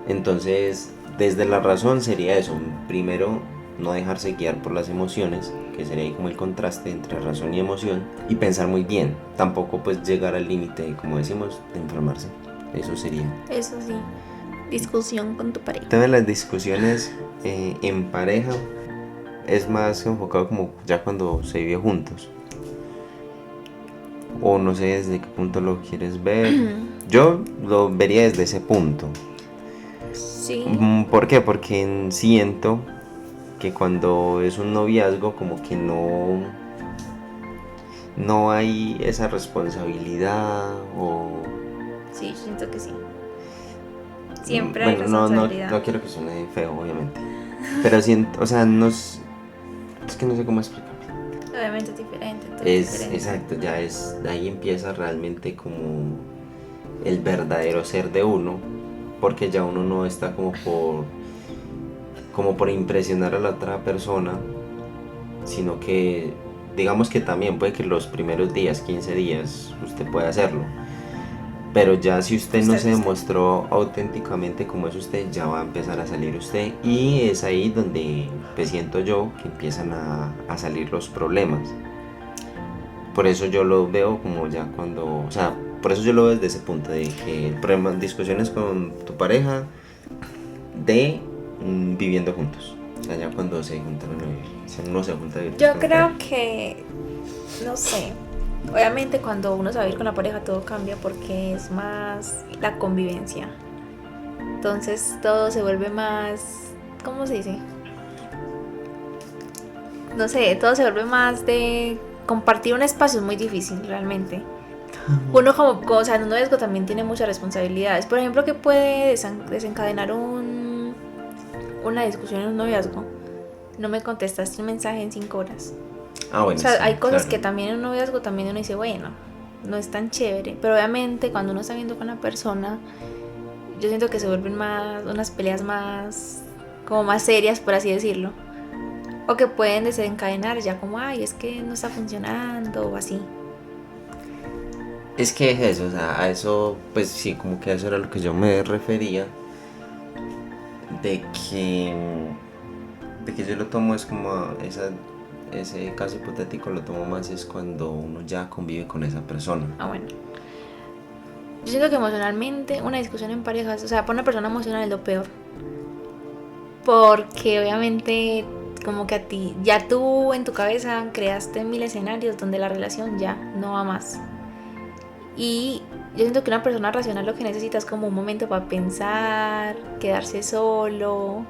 Entonces, desde la razón sería eso. Primero, no dejarse guiar por las emociones, que sería ahí como el contraste entre razón y emoción, y pensar muy bien. Tampoco pues llegar al límite, como decimos, de enfermarse. Eso sería. Eso sí. Discusión con tu pareja. El tema de las discusiones en pareja es más enfocado como ya cuando se vive juntos. O no sé desde qué punto lo quieres ver. Yo lo vería desde ese punto. Sí. ¿Por qué? Porque siento que cuando es un noviazgo como que no hay esa responsabilidad o... Sí, yo siento que sí. Siempre hay responsabilidad. No quiero que suene feo, obviamente. Pero siento, o sea, es que no sé cómo explicarlo. Obviamente es diferente. Exacto, ya ahí empieza realmente como el verdadero ser de uno, porque ya uno no está como por impresionar a la otra persona, sino que digamos que también puede que los primeros días, 15 días, usted puede hacerlo. Pero ya si usted no se demostró auténticamente como es usted, ya va a empezar a salir usted. Y es ahí donde pues siento yo que empiezan a salir los problemas. Por eso yo lo veo como ya cuando... O sea, por eso yo lo veo desde ese punto de que discusiones con tu pareja de viviendo juntos. Allá cuando se juntan a vivir. Si uno se junta a vivir. Yo creo que... No sé. Obviamente cuando uno se va a ir con la pareja todo cambia porque es más la convivencia. Entonces todo se vuelve más... ¿Cómo se dice? No sé, todo se vuelve más de... Compartir un espacio es muy difícil realmente. Uno como o sea, en un noviazgo también tiene muchas responsabilidades. Por ejemplo, que puede desencadenar una discusión en un noviazgo. No me contestaste un mensaje en 5 horas. Bueno, o sea, sí, hay cosas claro. que también en un noviazgo también uno dice, bueno, no es tan chévere. Pero obviamente cuando uno está viendo con una persona, yo siento que se vuelven más, unas peleas más, como más serias, por así decirlo. O que pueden desencadenar ya como, ay, es que no está funcionando o así. Es que es eso, o sea, a eso, pues sí, como que a eso era lo que yo me refería. De que yo lo tomo es como ese caso hipotético lo tomo más es cuando uno ya convive con esa persona. Bueno. Yo siento que emocionalmente una discusión en parejas, o sea, para una persona emocional es lo peor. Porque obviamente como que a ti, ya tú en tu cabeza creaste 1000 escenarios donde la relación ya no va más. Y yo siento que una persona racional lo que necesita es como un momento para pensar, quedarse solo,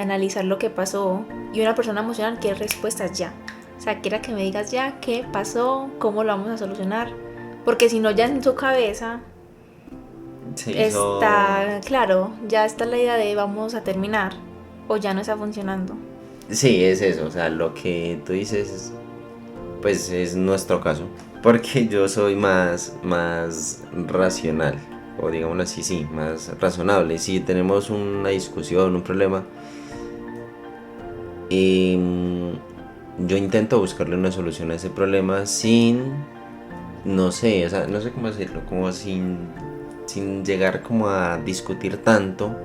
analizar lo que pasó. Y una persona emocional quiere respuestas ya. O sea, quiera que me digas ya qué pasó, cómo lo vamos a solucionar. Porque si no, ya en su cabeza está, claro, ya está la idea de vamos a terminar o ya no está funcionando. Sí, es eso, o sea, lo que tú dices, pues es nuestro caso, porque yo soy más racional, o digámoslo así, sí, más razonable. Si tenemos una discusión, un problema, yo intento buscarle una solución a ese problema sin, no sé, o sea, no sé cómo decirlo, como sin llegar como a discutir tanto.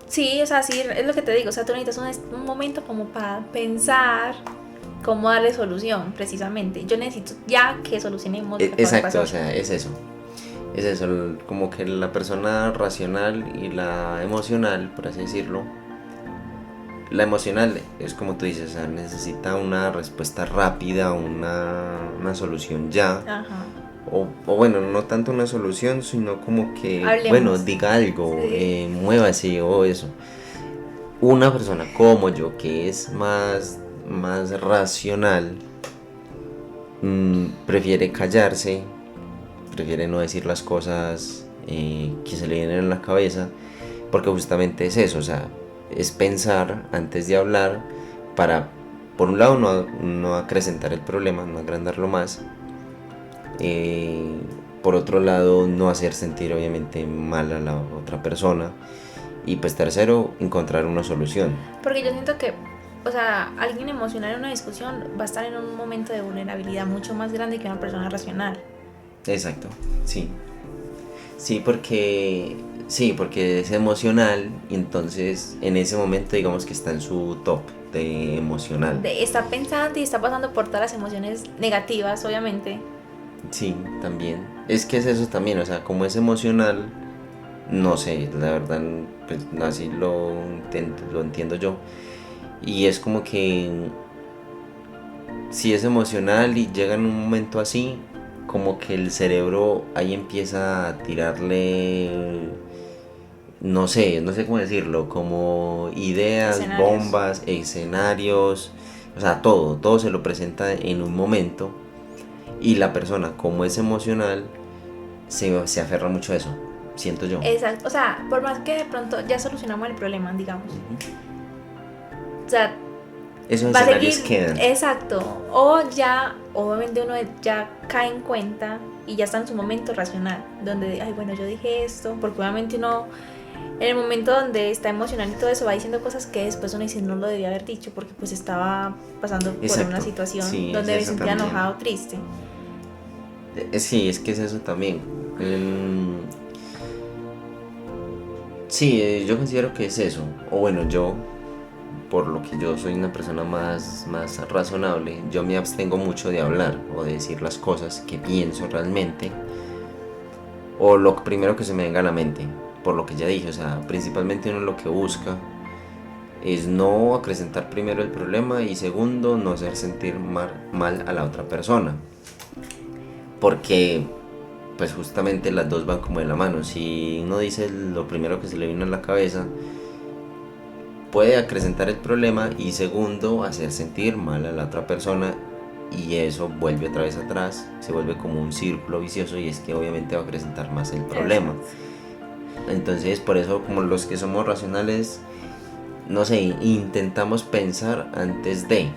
Sí, o sea, sí, es lo que te digo, o sea, tú necesitas un momento como para pensar cómo darle solución, precisamente. Yo necesito ya que solucionemos lo que Exacto, o sea, es eso, como que la persona racional y la emocional, por así decirlo. La emocional es como tú dices, o sea, necesita una respuesta rápida, una solución ya. Ajá. O bueno, no tanto una solución, sino como que, Hablemos. bueno, diga algo, Sí. muévase o eso. Una persona como yo, que es más racional, prefiere callarse, prefiere no decir las cosas que se le vienen en la cabeza, porque justamente es eso, o sea, es pensar antes de hablar para, por un lado, no acrecentar el problema, no agrandarlo más. Por otro lado, no hacer sentir obviamente mal a la otra persona. Y pues tercero, encontrar una solución. Porque yo siento que, o sea, alguien emocional en una discusión va a estar en un momento de vulnerabilidad mucho más grande que una persona racional. Exacto, sí. Sí, porque es emocional y entonces en ese momento digamos que está en su top de emocional. Está pensando y está pasando por todas las emociones negativas, obviamente. Sí, también. Es que es eso también, o sea, como es emocional, no sé, la verdad, pues así lo entiendo yo. Y es como que si es emocional y llega en un momento así, como que el cerebro ahí empieza a tirarle, no sé cómo decirlo, como ideas, Escenarios. bombas, escenarios, o sea, todo se lo presenta en un momento y la persona, como es emocional, se aferra mucho a eso, siento yo. Exacto, o sea, por más que de pronto ya solucionamos el problema, digamos. O sea, Esos va a escenarios seguir, quedan. exacto, o ya, obviamente uno ya cae en cuenta y ya está en su momento racional, donde, ay, bueno, yo dije esto, porque obviamente uno, en el momento donde está emocional y todo eso, va diciendo cosas que después uno dice, no lo debía haber dicho, porque pues estaba pasando por Exacto. una situación Sí, donde es me eso sentía también. enojado, triste. Sí, es que es eso también. Sí, yo considero que es eso. O bueno, yo, por lo que yo soy una persona más razonable, yo me abstengo mucho de hablar o de decir las cosas que pienso realmente. O lo primero que se me venga a la mente, por lo que ya dije, o sea, principalmente uno lo que busca es no acrecentar primero el problema y segundo, no hacer sentir mal a la otra persona. Porque pues justamente las dos van como de la mano. Si uno dice lo primero que se le viene a la cabeza, puede acrecentar el problema y segundo, hacer sentir mal a la otra persona y eso vuelve otra vez atrás, se vuelve como un círculo vicioso y es que obviamente va a acrecentar más el problema. Exacto. Entonces por eso como los que somos racionales, no sé, intentamos pensar antes de.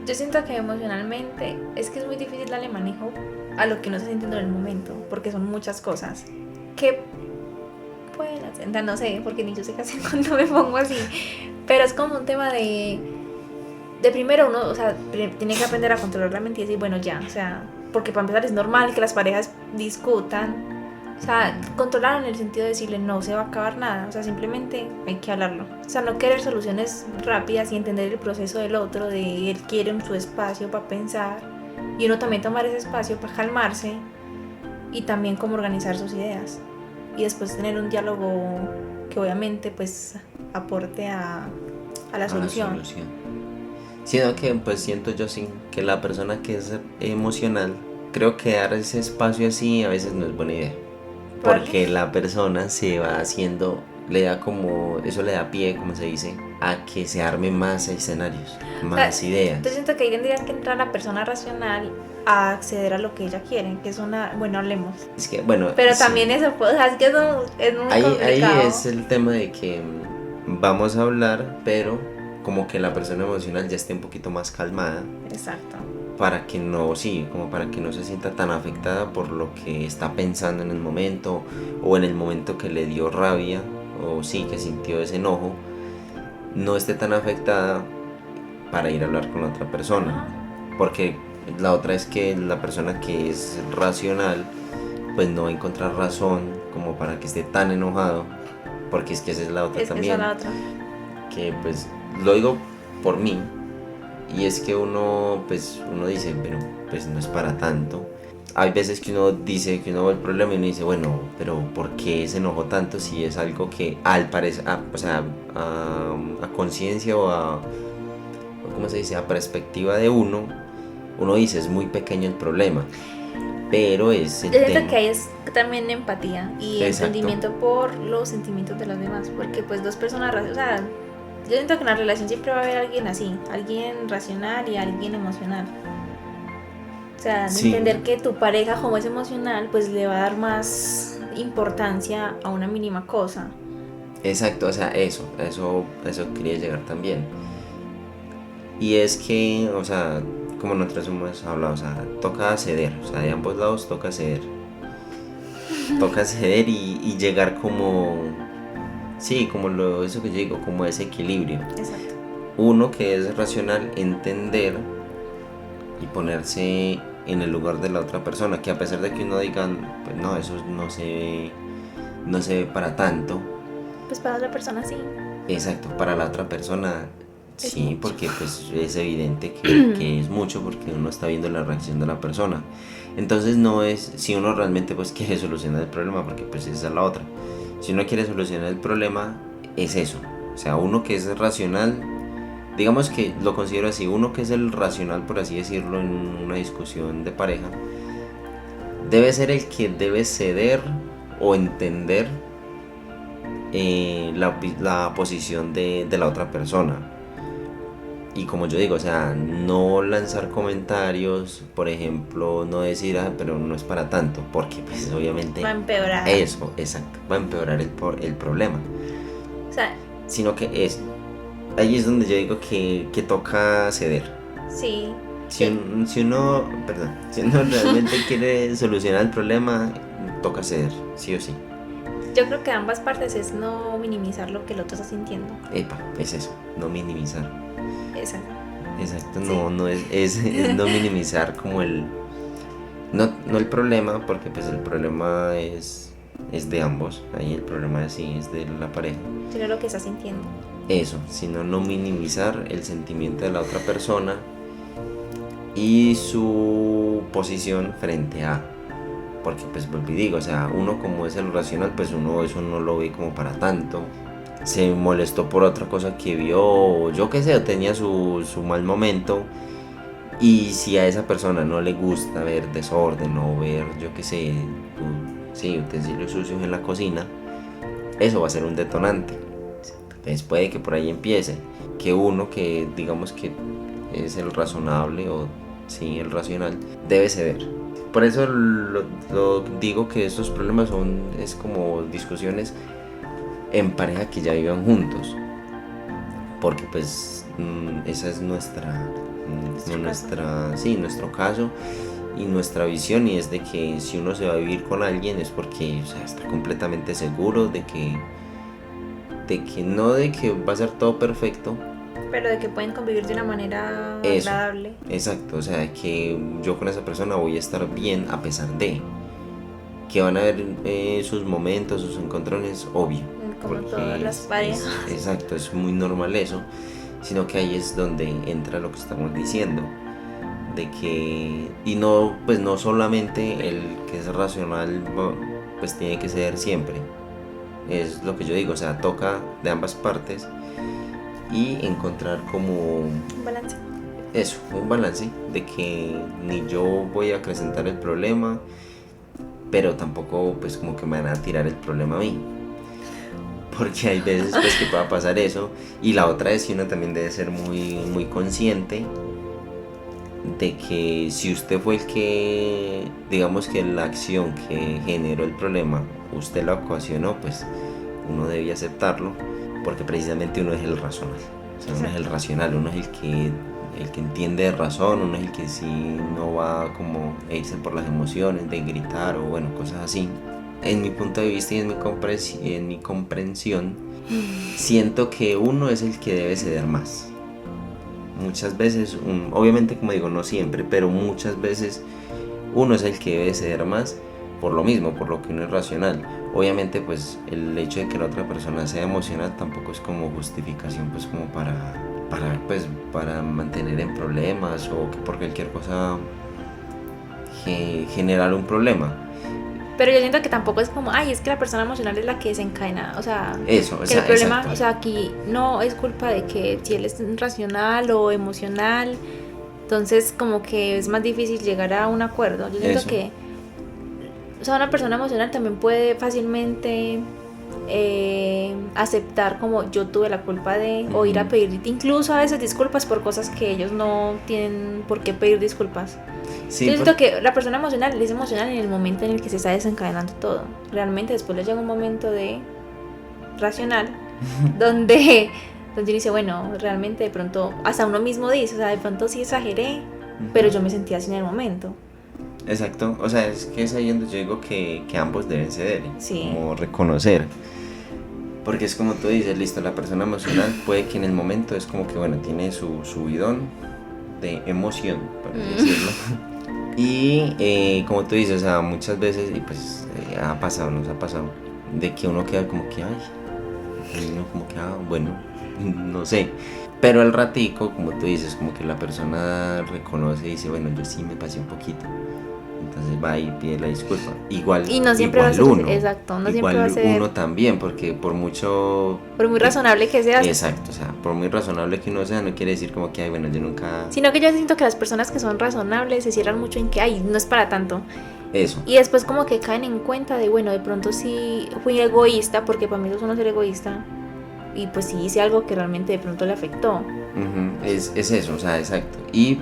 Yo siento que emocionalmente es que es muy difícil darle manejo a lo que uno está sintiendo en el momento, porque son muchas cosas que pueden hacer, no sé, porque ni yo sé qué hacer cuando me pongo así, pero es como un tema de primero uno, o sea, tiene que aprender a controlar la mente y decir, bueno, ya, o sea, porque para empezar es normal que las parejas discutan, o sea, controlar en el sentido de decirle no se va a acabar nada, o sea, simplemente hay que hablarlo. O sea, no querer soluciones rápidas y entender el proceso del otro, de él quiere su espacio para pensar y uno también tomar ese espacio para calmarse y también como organizar sus ideas y después tener un diálogo que obviamente pues aporte a la solución. Sino que pues siento yo sí que la persona que es emocional, creo que dar ese espacio así a veces no es buena idea. Porque la persona se va haciendo, eso le da pie, como se dice, a que se armen más escenarios, más ideas. Yo siento que ahí tendría que entrar la persona racional a acceder a lo que ella quiere, que es bueno, hablemos. Es que, bueno, pero sí. También eso, o sea, es que eso es muy complicado. Ahí es el tema de que vamos a hablar, pero como que la persona emocional ya esté un poquito más calmada. Exacto. Para que no se sienta tan afectada por lo que está pensando en el momento, o en el momento que le dio rabia, o sí, que sintió ese enojo, no esté tan afectada para ir a hablar con la otra persona. Porque la otra es que la persona que es racional, pues no va a encontrar razón como para que esté tan enojado, porque es que esa es la otra también. Esa es la otra. Que pues lo digo por mí. Y es que uno dice, pero pues no es para tanto. Hay veces que uno dice que uno ve el problema y uno dice, bueno, pero ¿por qué se enojó tanto si es algo que al parecer, a conciencia ¿cómo se dice? A perspectiva de uno dice, es muy pequeño el problema, pero es el tema. Yo siento que ahí es también empatía y entendimiento por los sentimientos de los demás, porque pues dos personas, o sea, yo siento que en la relación siempre va a haber alguien así, alguien racional y alguien emocional. O sea, entender que tu pareja, como es emocional, pues le va a dar más importancia a una mínima cosa. Exacto, o sea, eso quería llegar también. Y es que, o sea, como nosotros hemos hablado, o sea, toca ceder, o sea, de ambos lados toca ceder. Toca ceder y llegar como... Sí, como eso que yo digo, como ese equilibrio. Exacto. Uno que es racional, entender y ponerse en el lugar de la otra persona, que a pesar de que uno diga, pues no, eso no se ve para tanto. Pues para otra persona sí. Exacto, para la otra persona sí, porque pues es evidente que es mucho, porque uno está viendo la reacción de la persona. Entonces no es, si uno realmente pues quiere solucionar el problema, porque pues esa es la otra. Si uno quiere solucionar el problema, es eso. O sea, uno que es racional, digamos que lo considero así, uno que es el racional, por así decirlo, en una discusión de pareja, debe ser el que debe ceder o entender la posición de la otra persona. Y como yo digo, o sea, no lanzar comentarios, por ejemplo, no decir, pero no es para tanto, porque pues obviamente va a empeorar. Eso, exacto, va a empeorar el problema. O sea, sino que ahí es donde yo digo que toca ceder. Sí. Si uno realmente quiere solucionar el problema, toca ceder, sí o sí. Yo creo que ambas partes es no minimizar lo que el otro está sintiendo. Es eso, no minimizar. Exacto, sí. no es no minimizar como no el problema, porque pues el problema es de ambos, ahí el problema es de la pareja. Sino lo que está sintiendo. Eso, sino no minimizar el sentimiento de la otra persona y su posición frente a, porque pues vuelvo y digo, o sea, uno como es el racional, pues uno eso no lo ve como para tanto. Se molestó por otra cosa que vio, o yo qué sé, tenía su mal momento, y si a esa persona no le gusta ver desorden o ver, yo qué sé, utensilios sucios en la cocina, eso va a ser un detonante. Entonces puede que por ahí empiece, que uno que digamos que es el razonable o el racional, debe ceder. Por eso lo digo que estos problemas es como discusiones en pareja que ya vivan juntos, porque pues esa es nuestro caso y nuestra visión, y es de que si uno se va a vivir con alguien es porque, o sea, está completamente seguro de que no de que va a ser todo perfecto, pero de que pueden convivir de una manera agradable. Exacto, o sea, que yo con esa persona voy a estar bien a pesar de que van a haber sus momentos, sus encontrones, obvio. Como todas las parejas. Exacto, es muy normal eso, sino que ahí es donde entra lo que estamos diciendo, de que, y no, pues no solamente el que es racional, pues tiene que ser siempre, es lo que yo digo, o sea, toca de ambas partes y encontrar como Un balance. eso, un balance de que ni yo voy a acrecentar el problema, pero tampoco pues como que me van a tirar el problema a mí, porque hay veces pues que pueda pasar eso. Y la otra es que uno también debe ser muy consciente de que si usted fue el que, digamos que la acción que generó el problema, usted la ocasionó, pues uno debía aceptarlo, porque precisamente uno es el racional, o sea, uno es el racional, uno es el que entiende de razón, uno es el que sí no va como a irse por las emociones, de gritar o bueno, cosas así. En mi punto de vista y en mi comprensión, siento que uno es el que debe ceder más. Muchas veces, obviamente como digo, no siempre, pero muchas veces uno es el que debe ceder más por lo mismo, por lo que uno es racional. Obviamente pues el hecho de que la otra persona sea emocional tampoco es como justificación pues como para mantener en problemas o que por cualquier cosa generar un problema. Pero yo siento que tampoco es como, ay, es que la persona emocional es la que desencadena, o sea, Eso, o que sea, el problema, exacto. o sea, aquí no es culpa de que si él es racional o emocional, entonces como que es más difícil llegar a un acuerdo. Yo siento Eso. que, o sea, una persona emocional también puede fácilmente aceptar como yo tuve la culpa de, o ir a pedir incluso a veces disculpas por cosas que ellos no tienen por qué pedir disculpas. Sí, Yo siento que la persona emocional es emocional en el momento en el que se está desencadenando todo. Realmente después le llega un momento de racional donde uno dice, bueno, realmente de pronto, hasta uno mismo dice, o sea, de pronto sí exageré, pero yo me sentía así en el momento. exacto, o sea, es que es ahí donde yo digo que ambos deben ceder, Sí. como reconocer. Porque es como tú dices, listo, la persona emocional puede que en el momento es como que, bueno, tiene su subidón de emoción, por así decirlo. Y como tú dices, o sea, muchas veces, y pues ha pasado, nos ha pasado, de que uno queda como que, ay, y uno como que, bueno, no sé. Pero al ratico, como tú dices, como que la persona reconoce y dice, bueno, yo sí me pasé un poquito. Entonces va y pide la disculpa. Igual, Y no siempre igual va a ser uno. exacto, no siempre va a Igual ser, uno también, porque por mucho... por muy razonable que seas. Exacto, o sea, por muy razonable que uno sea, no quiere decir como que, ay, bueno, yo nunca... Sino que yo siento que las personas que son razonables se cierran mucho en que, ay, no es para tanto. Eso. Y después como que caen en cuenta de, bueno, de pronto sí fui egoísta, porque para mí eso es uno ser egoísta. Y pues sí hice algo que realmente de pronto le afectó. Es eso, o sea, exacto. Y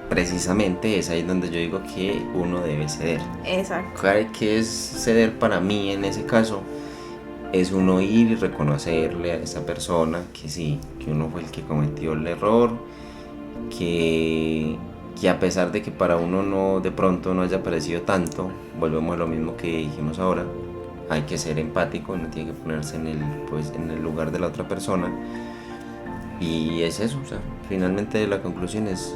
precisamente es ahí donde yo digo que uno debe ceder. Exacto. ¿Qué es ceder para mí en ese caso? Es uno ir y reconocerle a esa persona que sí, que uno fue el que cometió el error, que a pesar de que para uno no de pronto no haya parecido tanto, volvemos a lo mismo que dijimos ahora, hay que ser empático, uno tiene que ponerse en el lugar de la otra persona. Y es eso, o sea, finalmente la conclusión es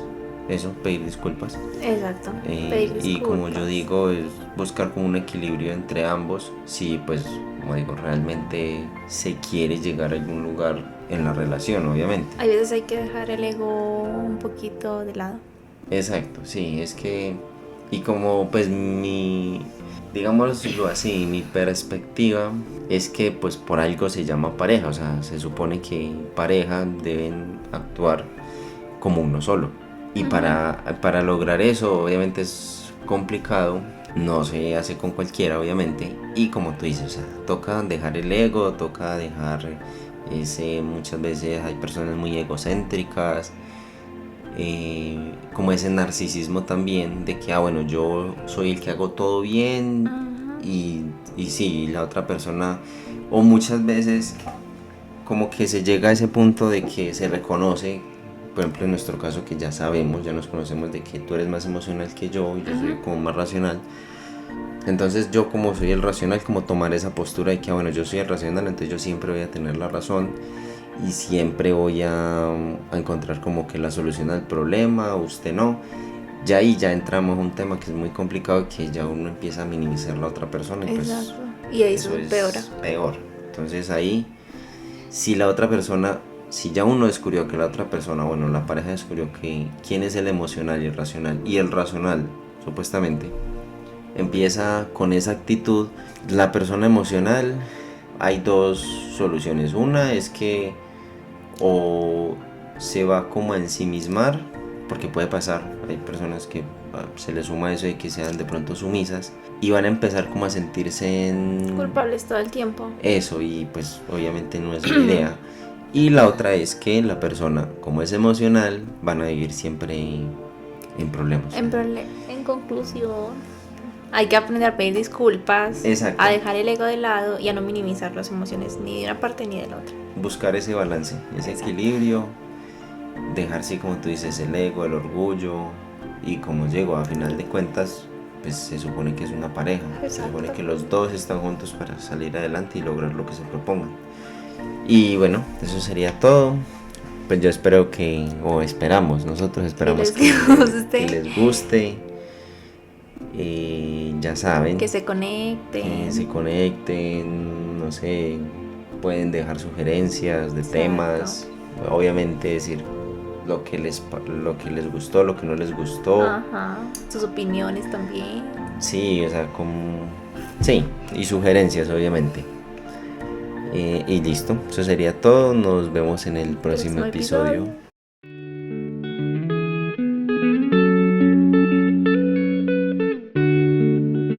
eso, pedir disculpas. Exacto. Pedir disculpas. Y como yo digo, es buscar como un equilibrio entre ambos, si pues, como digo, realmente se quiere llegar a algún lugar en la relación, obviamente. Hay veces hay que dejar el ego un poquito de lado. Exacto, sí, es que, y como pues digámoslo así, mi perspectiva es que pues por algo se llama pareja, o sea, se supone que pareja deben actuar como uno solo. Y para lograr eso obviamente es complicado, no se hace con cualquiera obviamente. Y como tú dices, o sea, toca dejar el ego, toca dejar muchas veces hay personas muy egocéntricas, como ese narcisismo también de que, bueno, yo soy el que hago todo bien y sí, la otra persona, o muchas veces como que se llega a ese punto de que se reconoce, por ejemplo en nuestro caso que ya sabemos, ya nos conocemos de que tú eres más emocional que yo y yo soy como más racional. Entonces yo como soy el racional, como tomar esa postura de que, bueno, yo soy el racional, entonces yo siempre voy a tener la razón y siempre voy a encontrar como que la solución al problema, usted no. Ya ahí ya entramos a un tema que es muy complicado, que ya uno empieza a minimizar la otra persona y pues exacto. Y ahí eso es peor. Entonces ahí, si la otra persona, si ya uno descubrió que la otra persona, bueno, la pareja descubrió que quién es el emocional y el racional, y el racional supuestamente empieza con esa actitud, la persona emocional hay dos soluciones. Una es que o se va como a ensimismar, porque puede pasar, hay personas que se les suma eso de que sean de pronto sumisas y van a empezar como a sentirse en Culpables todo el tiempo. eso, y pues obviamente no es la idea. Y la otra es que la persona, como es emocional, van a vivir siempre en problemas. En conclusión, hay que aprender a pedir disculpas, Exacto. a dejar el ego de lado y a no minimizar las emociones ni de una parte ni de la otra. Buscar ese balance, ese Exacto. equilibrio, dejarse, como tú dices, el ego, el orgullo, y como llegó a final de cuentas, pues se supone que es una pareja, se Exacto. supone que los dos están juntos para salir adelante y lograr lo que se propongan. Y bueno, eso sería todo. Pues yo espero que, o esperamos, nosotros esperamos que les guste. Ya saben, Que se conecten. no sé, pueden dejar sugerencias de temas, obviamente decir lo que les gustó, lo que no les gustó. Ajá. Sus opiniones también. Sí, o sea, sí, y sugerencias, obviamente. Y listo, eso sería todo. Nos vemos en el próximo episodio.